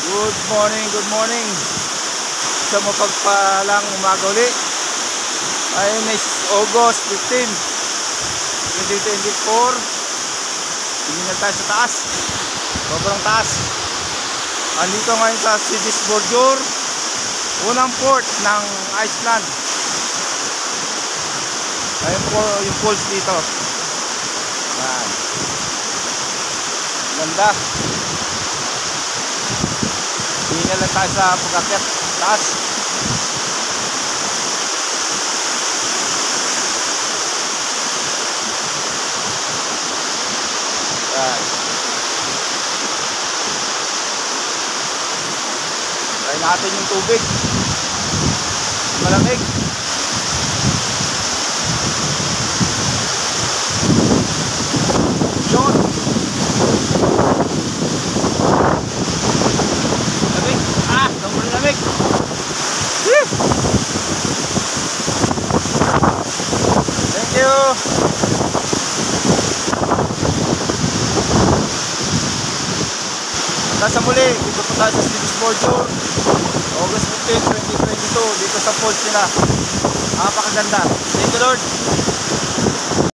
Good morning, good morning. Sa mapagpalang umaga uli. Ay may August 15, 2024. Hindi na tayo sa taas. Sobrang taas. Andito ngayon sa Seyðisfjörður, unang port ng Iceland. Ayun po yung falls dito. Yan. Ganda. Hindi na lang tayo sa pag-akyat taas. Yan. Try natin yung tubig. Malamig. Yun. Lamig. Sobrang lamig. Thank you. Hanggang sa muli, dito po tayo sa Seyðisfjörður, August 15, 2022, dito sa falls nila. Napakaganda. Thank you, Lord.